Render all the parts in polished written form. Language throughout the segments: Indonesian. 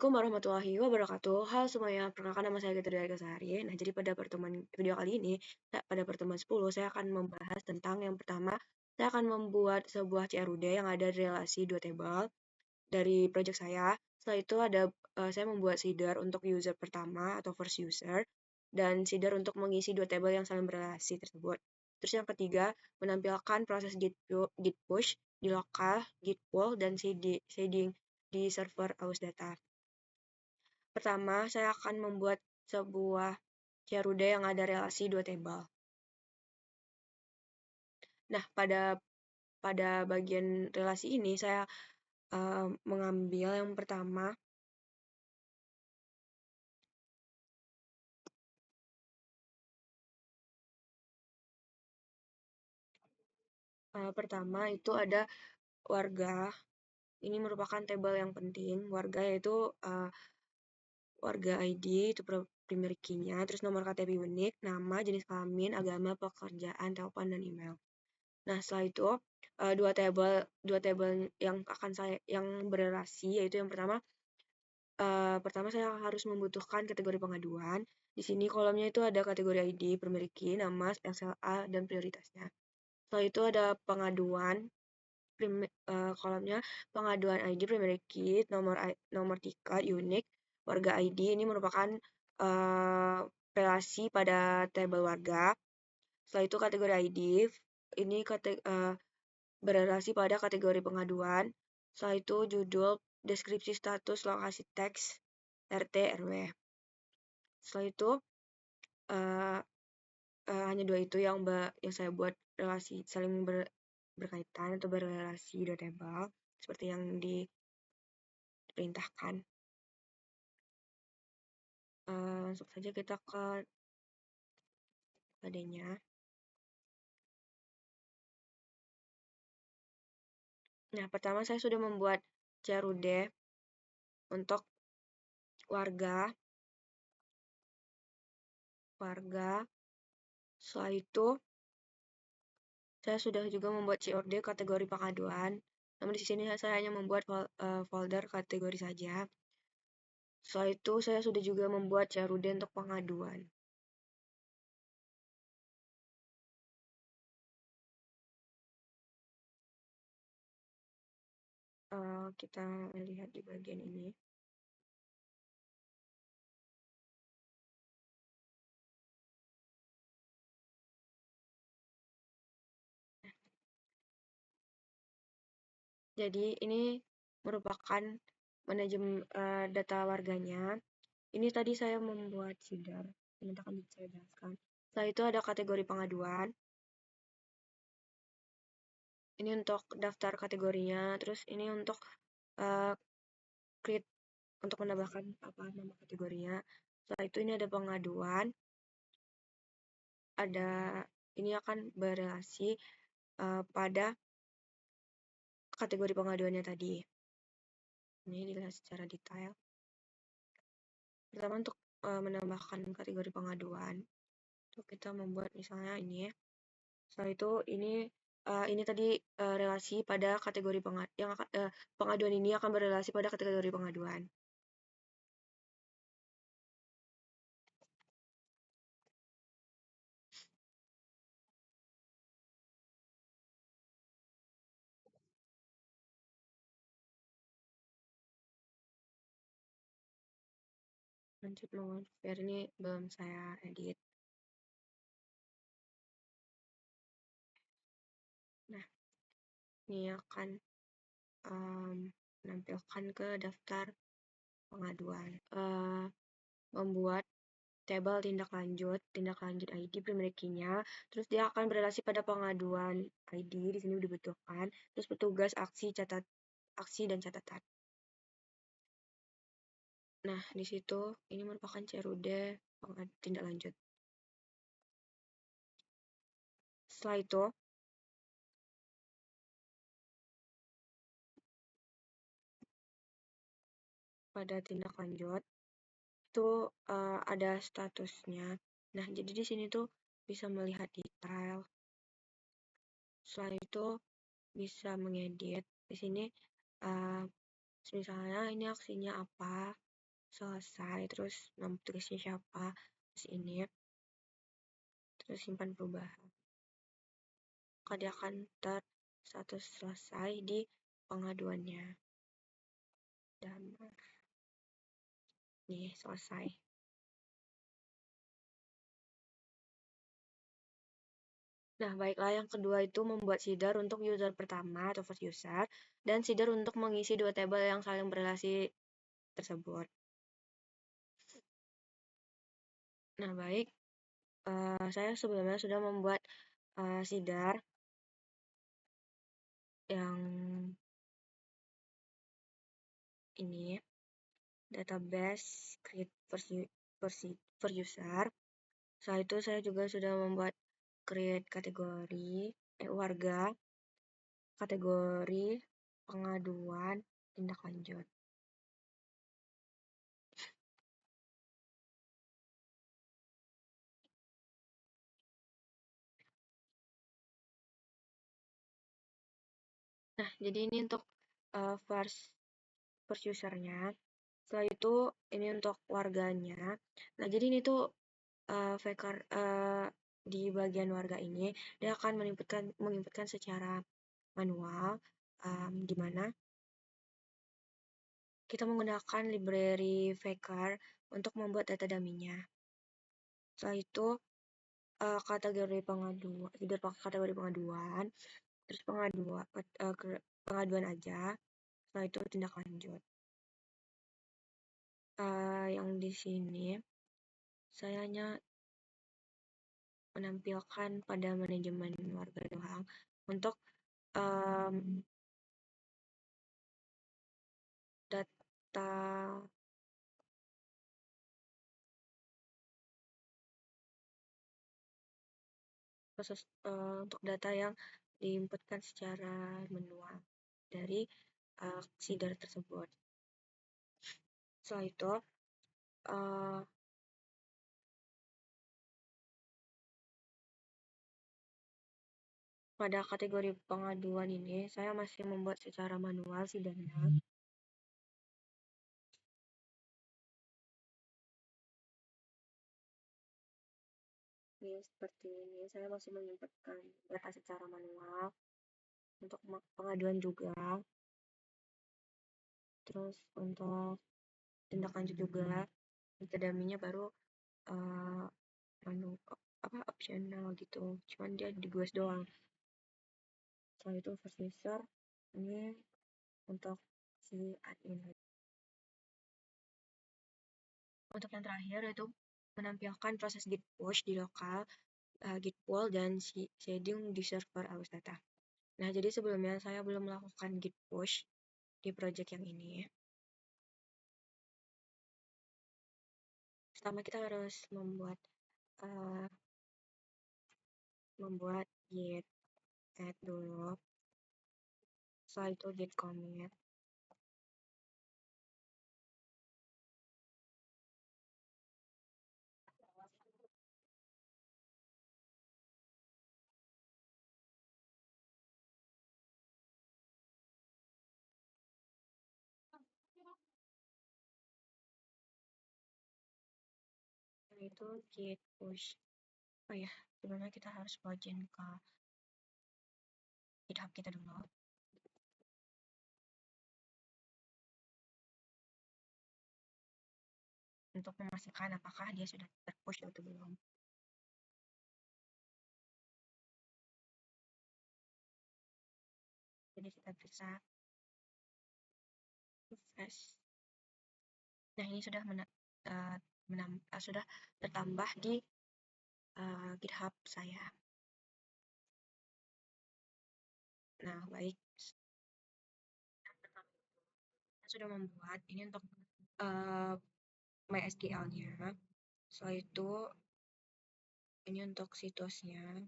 Assalamualaikum warahmatullahi wabarakatuh. Halo semuanya, perkenalkan nama saya Gita Dwi Sehari. Nah, jadi pada pertemuan video kali ini, pada pertemuan 10, saya akan membahas tentang yang pertama, saya akan membuat sebuah CRUD yang ada relasi dua table dari project saya. Setelah itu saya membuat seeder untuk user pertama atau first user, dan seeder untuk mengisi dua table yang saling berrelasi tersebut. Terus yang ketiga, menampilkan proses git push di lokal, git pull, dan shading di server aus data. Pertama, saya akan membuat sebuah CRUD yang ada relasi dua table. Nah, pada bagian relasi ini saya mengambil yang pertama itu ada warga. Ini merupakan table yang penting. Warga yaitu warga ID, itu primary key-nya, terus nomor KTP unik, nama, jenis kelamin, agama, pekerjaan, telepon, dan email. Nah, setelah itu dua table yang berrelasi, yaitu yang pertama saya harus membutuhkan kategori pengaduan. Di sini kolomnya itu ada kategori ID, primary key, nama, XLA, dan prioritasnya. Setelah itu ada pengaduan, kolomnya pengaduan ID, primary key, nomor tiket, unik, warga ID. Ini merupakan relasi pada tabel warga. Setelah itu kategori ID, ini berrelasi pada kategori pengaduan. Setelah itu judul, deskripsi status, lokasi teks, RT, RW. Setelah itu hanya dua itu yang saya buat relasi saling berkaitan atau berrelasi dua table seperti yang diperintahkan. Langsung saja kita ke kodenya. Nah, pertama saya sudah membuat CRUD untuk warga. Setelah itu saya sudah juga membuat CRUD kategori pengaduan. Namun di sini saya hanya membuat folder kategori saja. Setelah itu saya sudah juga membuat CRUD untuk pengaduan. Kita lihat di bagian ini. Jadi ini merupakan manajemen data warganya. Ini tadi saya membuat seeder. Nanti akan saya jelaskan. Setelah itu ada kategori pengaduan. Ini untuk daftar kategorinya. Terus ini untuk create untuk menambahkan nama kategorinya. Setelah itu ini ada pengaduan. Ini akan berrelasi pada kategori pengaduannya tadi. Ini dilihat secara detail. Pertama untuk menambahkan kategori pengaduan, itu kita membuat misalnya ini ya. Setelah itu ini tadi relasi pada kategori pengaduan ini akan berrelasi pada kategori pengaduan. Lanjut biar ini belum saya edit. Nah, ini akan menampilkan ke daftar pengaduan. Membuat table tindak lanjut ID primary key-nya, terus dia akan berrelasi pada pengaduan ID, di sini dibutuhkan, terus petugas aksi dan catatan. Nah, di situ ini merupakan CRUD tindak lanjut. Setelah itu pada tindak lanjut itu ada statusnya. Nah, jadi di sini tuh bisa melihat detail. Setelah itu bisa mengedit. Di sini misalnya ini aksinya apa, selesai, terus nama tulisnya siapa, terus ini, terus simpan perubahan. Maka dia akan status selesai di pengaduannya. Dan nih selesai. Nah, baiklah yang kedua itu membuat seeder untuk user pertama atau first user dan seeder untuk mengisi dua tabel yang saling berrelasi tersebut. Nah, baik. Saya sebelumnya sudah membuat seeder yang ini, database create per user. Setelah itu saya juga sudah membuat create kategori warga, kategori pengaduan, tindak lanjut. Nah, jadi ini untuk first usernya. Setelah itu ini untuk warganya. Nah, jadi ini tuh Vekar di bagian warga ini dia akan menginputkan secara manual, di mana kita menggunakan library Vekar untuk membuat data dummy-nya. Setelah itu kategori pengaduan, kategori pengaduan, terus pengaduan aja. Setelah itu tindak lanjut. Yang di sini saya hanya menampilkan pada manajemen warga doang untuk data proses untuk data yang diinputkan secara manual dari seeder tersebut. Setelah itu pada kategori pengaduan ini saya masih membuat secara manual seedernya. Ini seperti ini, saya masih menginputkan data secara manual untuk pengaduan juga. Terus untuk tindak lanjut juga, data dummy-nya baru optional gitu, cuman dia di GUIS doang. Setelah itu first user ini untuk si admin. Untuk yang terakhir yaitu menampilkan proses git push di lokal, git pull dan shading di server arus data. Nah, jadi sebelumnya saya belum melakukan git push di project yang ini. Pertama kita harus membuat git add dulu. Setelah itu git commit. Itu git push. Oh ya, sebenarnya kita harus login ke GitHub kita dulu. Untuk memastikan apakah dia sudah terpush atau belum. Jadi kita bisa refresh. Nah, ini sudah sudah bertambah di GitHub saya. Nah, baik. Saya sudah membuat ini untuk MySQL-nya. Setelah itu ini untuk situsnya.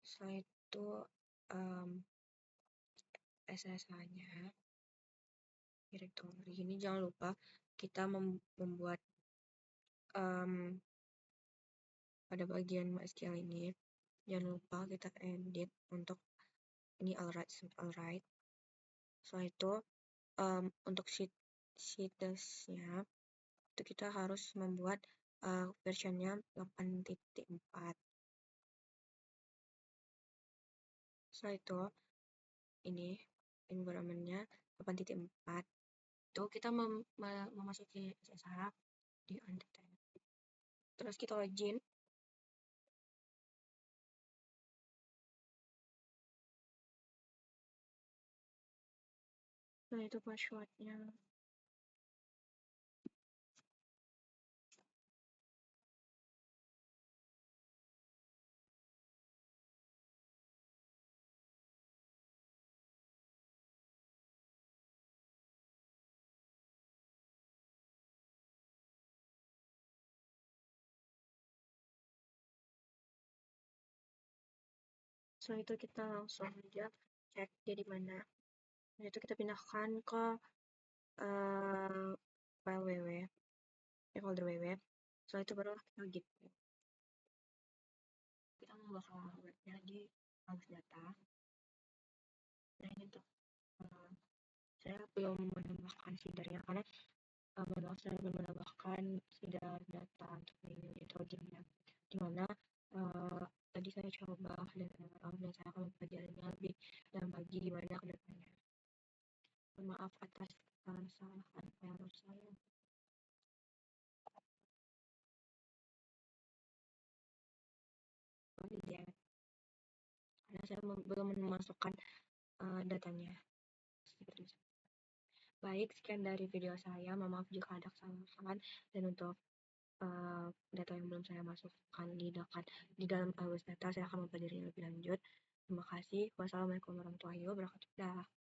Setelah itu SSH-nya, directory. Ini jangan lupa kita membuat pada bagian MySQL ini. Jangan lupa kita edit untuk ini alright. Setelah itu untuk sheet-nya itu kita harus membuat versionnya 8.4. Setelah itu, ini environment-nya 8.4. Itu kita memasuki SSH di Untitled. Terus kita login. Nah, itu passwordnya. Setelah itu kita langsung aja cek dia di mana. Nah, itu kita pindahkan ke file ww, folder ww. Setelah itu baru kita git. Kita mau bakal webnya di Aus Data. Nah, ini tuh saya belum menambahkan feedernya karena maaf saya belum menambahkan feeder data untuk nitrogennya, dimana tadi saya coba dan saya akan mempelajarinya lebih dalam lagi gimana ke depannya. Maaf atas kesalahan error saya. Ya, karena saya belum memasukkan datanya. Baik, sekian dari video saya. Maaf jika ada kesalahan, dan untuk data yang belum saya masukkan di dalam Aus Data, saya akan mempelajari lebih lanjut. Terima kasih. Wassalamualaikum warahmatullahi wabarakatuh.